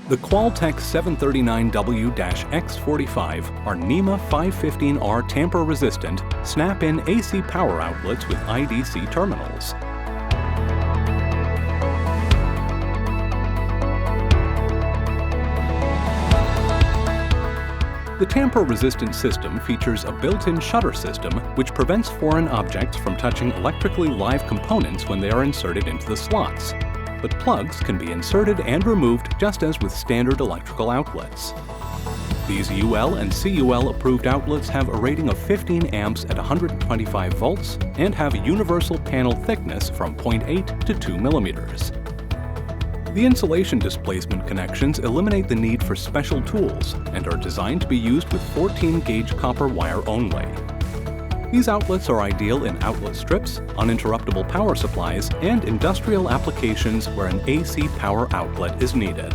The Qualtek 739W-X2 are NEMA 5-15R Tamper-Resistant snap-in AC power outlets with IDC terminals. The tamper-resistant system features a built-in shutter system which prevents foreign objects from touching electrically live components when they are inserted into the slots. But plugs can be inserted and removed just as with standard electrical outlets. These UL and CUL approved outlets have a rating of 15 amps at 125 volts and have a universal panel thickness from 0.8 to 2 millimeters. The insulation displacement connections eliminate the need for special tools and are designed to be used with 14-gauge copper wire only. These outlets are ideal in outlet strips, uninterruptible power supplies, and industrial applications where an AC power outlet is needed.